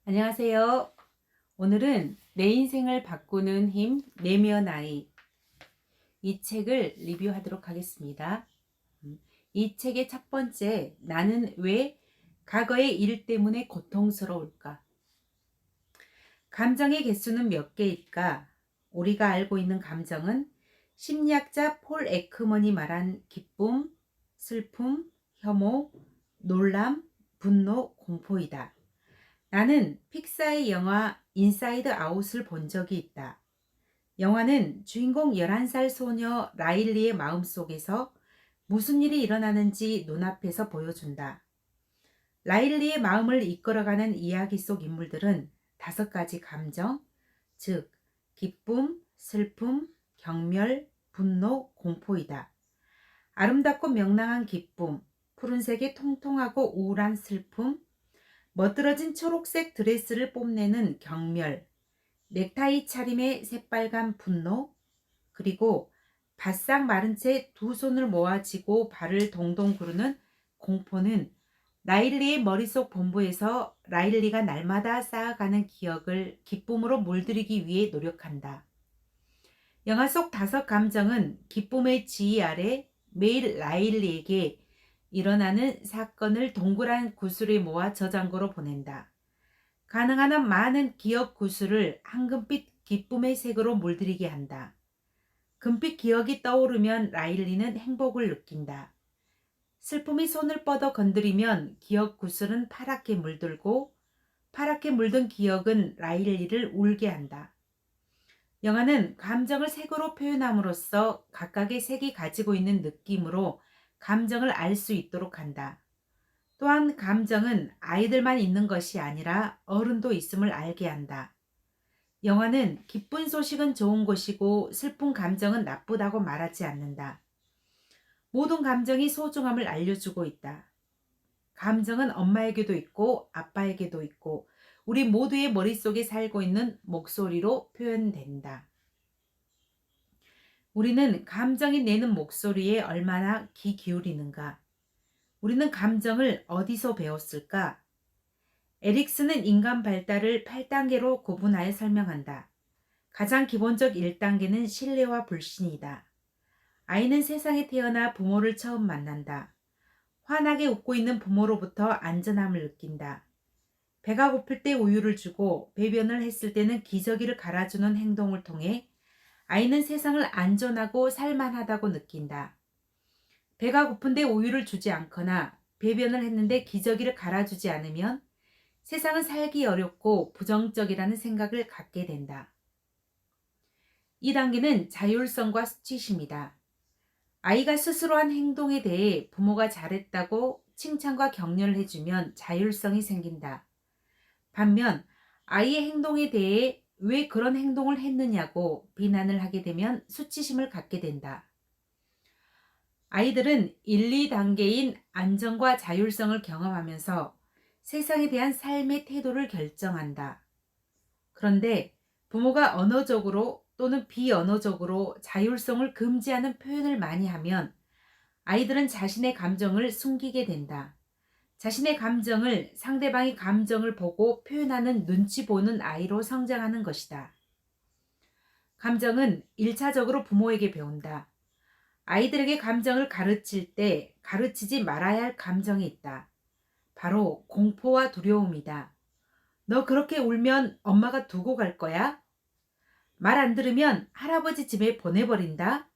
안녕하세요. 오늘은 내 인생을 바꾸는 힘, 내면 아이. 이 책을 리뷰하도록 하겠습니다. 이 책의 첫 번째, 나는 왜 과거의 일 때문에 고통스러울까? 감정의 개수는 몇 개일까? 우리가 알고 있는 감정은 심리학자 폴 에크먼이 말한 기쁨, 슬픔, 혐오, 놀람, 분노, 공포이다. 나는 픽사의 영화 인사이드 아웃을 본 적이 있다. 영화는 주인공 11살 소녀 라일리의 마음속에서 무슨 일이 일어나는지 눈앞에서 보여준다. 라일리의 마음을 이끌어가는 이야기 속 인물들은 5가지 감정, 즉 기쁨, 슬픔, 경멸, 분노, 공포이다. 아름답고 명랑한 기쁨, 푸른색의 통통하고 우울한 슬픔, 멋들어진 초록색 드레스를 뽐내는 경멸, 넥타이 차림의 새빨간 분노, 그리고 바싹 마른 채 두 손을 모아쥐고 발을 동동 구르는 공포는 라일리의 머릿속 본부에서 라일리가 날마다 쌓아가는 기억을 기쁨으로 물들이기 위해 노력한다. 영화 속 5감정은 기쁨의 지휘 아래 매일 라일리에게 일어나는 사건을 동그란 구슬에 모아 저장고로 보낸다. 가능한 한 많은 기억 구슬을 황금빛 기쁨의 색으로 물들이게 한다. 금빛 기억이 떠오르면 라일리는 행복을 느낀다. 슬픔이 손을 뻗어 건드리면 기억 구슬은 파랗게 물들고 파랗게 물든 기억은 라일리를 울게 한다. 영화는 감정을 색으로 표현함으로써 각각의 색이 가지고 있는 느낌으로 감정을 알 수 있도록 한다. 또한 감정은 아이들만 있는 것이 아니라 어른도 있음을 알게 한다. 영화는 기쁜 소식은 좋은 것이고 슬픈 감정은 나쁘다고 말하지 않는다. 모든 감정이 소중함을 알려주고 있다. 감정은 엄마에게도 있고 아빠에게도 있고 우리 모두의 머릿속에 살고 있는 목소리로 표현된다. 우리는 감정이 내는 목소리에 얼마나 귀 기울이는가? 우리는 감정을 어디서 배웠을까? 에릭슨은 인간 발달을 8단계로 구분하여 설명한다. 가장 기본적 1단계는 신뢰와 불신이다. 아이는 세상에 태어나 부모를 처음 만난다. 환하게 웃고 있는 부모로부터 안전함을 느낀다. 배가 고플 때 우유를 주고 배변을 했을 때는 기저귀를 갈아주는 행동을 통해 아이는 세상을 안전하고 살만하다고 느낀다. 배가 고픈데 우유를 주지 않거나 배변을 했는데 기저귀를 갈아주지 않으면 세상은 살기 어렵고 부정적이라는 생각을 갖게 된다. 2단계는 자율성과 수치심이다. 아이가 스스로 한 행동에 대해 부모가 잘했다고 칭찬과 격려를 해주면 자율성이 생긴다. 반면 아이의 행동에 대해 왜 그런 행동을 했느냐고 비난을 하게 되면 수치심을 갖게 된다. 아이들은 1, 2단계인 안정과 자율성을 경험하면서 세상에 대한 삶의 태도를 결정한다. 그런데 부모가 언어적으로 또는 비언어적으로 자율성을 금지하는 표현을 많이 하면 아이들은 자신의 감정을 숨기게 된다. 자신의 감정을 상대방의 감정을 보고 표현하는 눈치 보는 아이로 성장하는 것이다. 감정은 1차적으로 부모에게 배운다. 아이들에게 감정을 가르칠 때 가르치지 말아야 할 감정이 있다. 바로 공포와 두려움이다. 너 그렇게 울면 엄마가 두고 갈 거야? 말 안 들으면 할아버지 집에 보내버린다?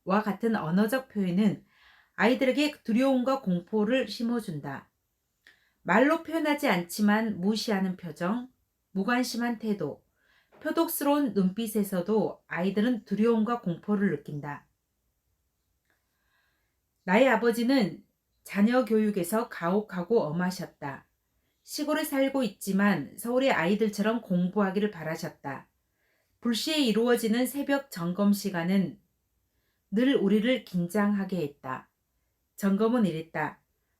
와 같은 언어적 표현은 아이들에게 두려움과 공포를 심어준다. 말로 표현하지 않지만 무시하는 표정, 무관심한 태도, 표독스러운 눈빛에서도 아이들은 두려움과 공포를 느낀다. 나의 아버지는 자녀 교육에서 가혹하고 엄하셨다. 시골에 살고 있지만 서울의 아이들처럼 공부하기를 바라셨다. 불시에 이루어지는 새벽 점검 시간은 늘 우리를 긴장하게 했다. 점검은 이랬다.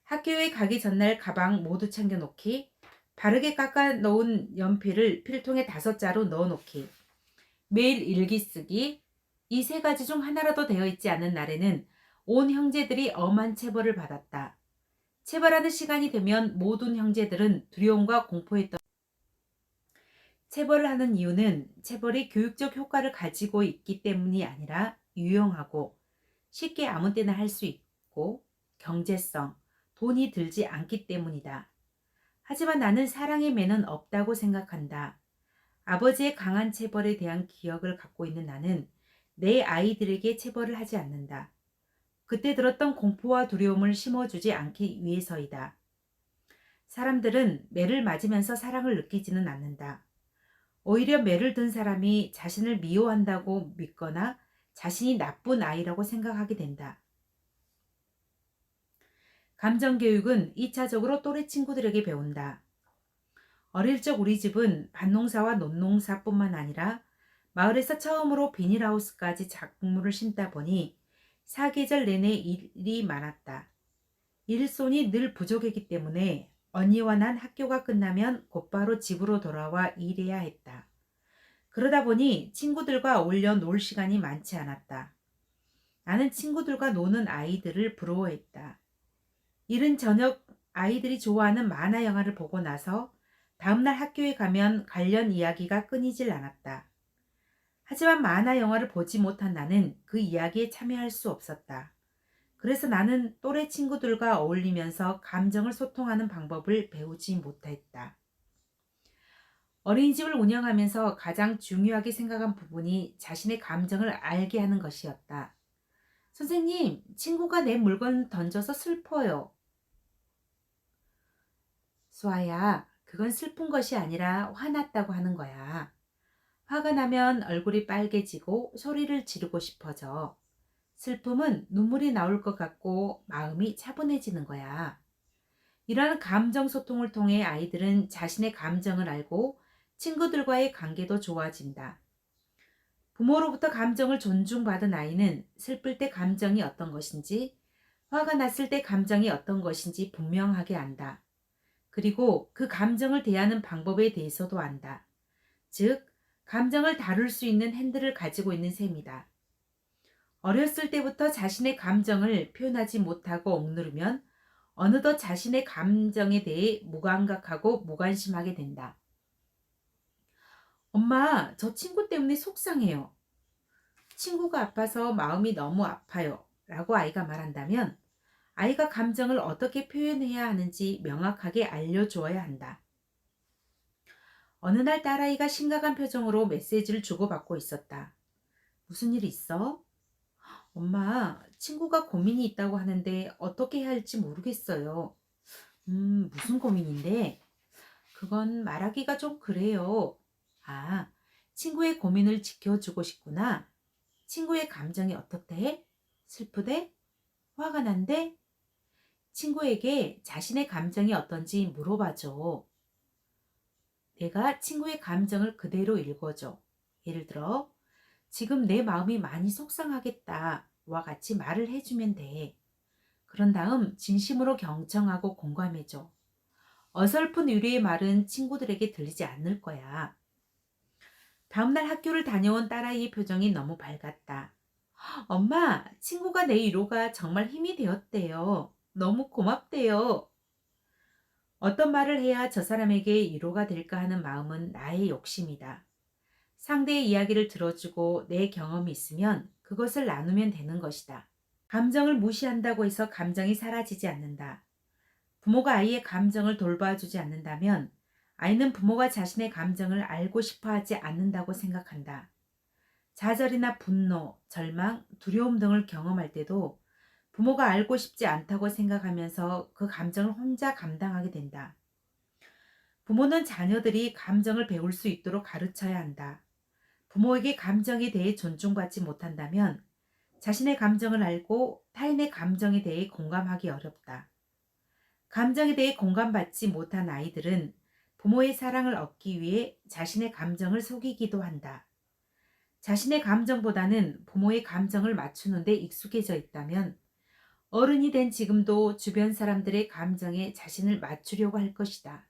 학교에 가기 전날 가방 모두 챙겨놓기, 바르게 깎아 놓은 연필을 필통에 5자루 넣어놓기, 매일 일기 쓰기, 이 3가지 중 하나라도 되어 있지 않은 날에는 온 형제들이 엄한 체벌을 받았다. 체벌하는 시간이 되면 모든 형제들은 두려움과 공포에 체벌을 하는 이유는 체벌이 교육적 효과를 가지고 있기 때문이 아니라 유용하고 쉽게 아무 때나 할 수 있고 경제성, 돈이 들지 않기 때문이다. 하지만 나는 사랑의 매는 없다고 생각한다. 아버지의 강한 체벌에 대한 기억을 갖고 있는 나는 내 아이들에게 체벌을 하지 않는다. 그때 들었던 공포와 두려움을 심어주지 않기 위해서이다. 사람들은 매를 맞으면서 사랑을 느끼지는 않는다. 오히려 매를 든 사람이 자신을 미워한다고 믿거나 자신이 나쁜 아이라고 생각하게 된다. 감정교육은 2차적으로 또래 친구들에게 배운다. 어릴 적 우리 집은 밭농사와 논농사뿐만 아니라 마을에서 처음으로 비닐하우스까지 작물을 심다 보니 사계절 내내 일이 많았다. 일손이 늘 부족했기 때문에 언니와 난 학교가 끝나면 곧바로 집으로 돌아와 일해야 했다. 그러다 보니 친구들과 어울려 놀 시간이 많지 않았다. 나는 친구들과 노는 아이들을 부러워했다. 이른 저녁 아이들이 좋아하는 만화 영화를 보고 나서 다음날 학교에 가면 관련 이야기가 끊이질 않았다. 하지만 만화 영화를 보지 못한 나는 그 이야기에 참여할 수 없었다. 그래서 나는 또래 친구들과 어울리면서 감정을 소통하는 방법을 배우지 못했다. 어린이집을 운영하면서 가장 중요하게 생각한 부분이 자신의 감정을 알게 하는 것이었다. 선생님, 친구가 내 물건 던져서 슬퍼요. 수아야, 그건 슬픈 것이 아니라 화났다고 하는 거야. 화가 나면 얼굴이 빨개지고 소리를 지르고 싶어져. 슬픔은 눈물이 나올 것 같고 마음이 차분해지는 거야. 이러한 감정 소통을 통해 아이들은 자신의 감정을 알고 친구들과의 관계도 좋아진다. 부모로부터 감정을 존중받은 아이는 슬플 때 감정이 어떤 것인지, 화가 났을 때 감정이 어떤 것인지 분명하게 안다. 그리고 그 감정을 대하는 방법에 대해서도 안다. 즉, 감정을 다룰 수 있는 핸들을 가지고 있는 셈이다. 어렸을 때부터 자신의 감정을 표현하지 못하고 억누르면 어느덧 자신의 감정에 대해 무감각하고 무관심하게 된다. 엄마, 저 친구 때문에 속상해요. 친구가 아파서 마음이 너무 아파요. 라고 아이가 말한다면 아이가 감정을 어떻게 표현해야 하는지 명확하게 알려주어야 한다. 어느 날 딸아이가 심각한 표정으로 메시지를 주고받고 있었다. 무슨 일 있어? 엄마, 친구가 고민이 있다고 하는데 어떻게 해야 할지 모르겠어요. 무슨 고민인데? 그건 말하기가 좀 그래요. 아, 친구의 고민을 지켜주고 싶구나. 친구의 감정이 어떻대? 슬프대? 화가 난대? 친구에게 자신의 감정이 어떤지 물어봐줘. 내가 친구의 감정을 그대로 읽어줘. 예를 들어, 지금 내 마음이 많이 속상하겠다. 와 같이 말을 해주면 돼. 그런 다음 진심으로 경청하고 공감해줘. 어설픈 위로의 말은 친구들에게 들리지 않을 거야. 다음날 학교를 다녀온 딸아이의 표정이 너무 밝았다. 엄마, 친구가 내 위로가 정말 힘이 되었대요. 너무 고맙대요. 어떤 말을 해야 저 사람에게 위로가 될까 하는 마음은 나의 욕심이다. 상대의 이야기를 들어주고 내 경험이 있으면 그것을 나누면 되는 것이다. 감정을 무시한다고 해서 감정이 사라지지 않는다. 부모가 아이의 감정을 돌봐주지 않는다면 아이는 부모가 자신의 감정을 알고 싶어 하지 않는다고 생각한다. 좌절이나 분노, 절망, 두려움 등을 경험할 때도 부모가 알고 싶지 않다고 생각하면서 그 감정을 혼자 감당하게 된다. 부모는 자녀들이 감정을 배울 수 있도록 가르쳐야 한다. 부모에게 감정에 대해 존중받지 못한다면 자신의 감정을 알고 타인의 감정에 대해 공감하기 어렵다. 감정에 대해 공감받지 못한 아이들은 부모의 사랑을 얻기 위해 자신의 감정을 속이기도 한다. 자신의 감정보다는 부모의 감정을 맞추는 데 익숙해져 있다면 어른이 된 지금도 주변 사람들의 감정에 자신을 맞추려고 할 것이다.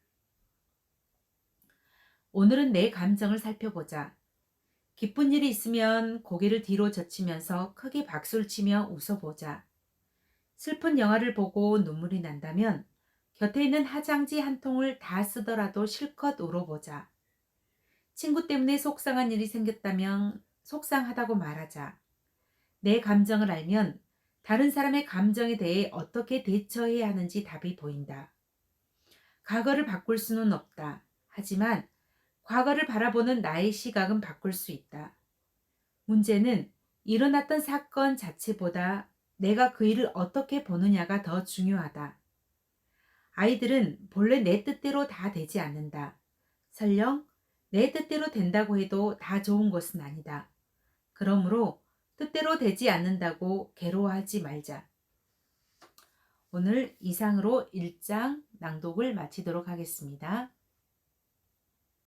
오늘은 내 감정을 살펴보자. 기쁜 일이 있으면 고개를 뒤로 젖히면서 크게 박수를 치며 웃어보자. 슬픈 영화를 보고 눈물이 난다면 곁에 있는 화장지 한 통을 다 쓰더라도 실컷 울어보자. 친구 때문에 속상한 일이 생겼다면 속상하다고 말하자. 내 감정을 알면 다른 사람의 감정에 대해 어떻게 대처해야 하는지 답이 보인다. 과거를 바꿀 수는 없다. 하지만 과거를 바라보는 나의 시각은 바꿀 수 있다. 문제는 일어났던 사건 자체보다 내가 그 일을 어떻게 보느냐가 더 중요하다. 아이들은 본래 내 뜻대로 다 되지 않는다. 설령 내 뜻대로 된다고 해도 다 좋은 것은 아니다. 그러므로 뜻대로 되지 않는다고 괴로워하지 말자. 오늘 이상으로 1장 낭독을 마치도록 하겠습니다.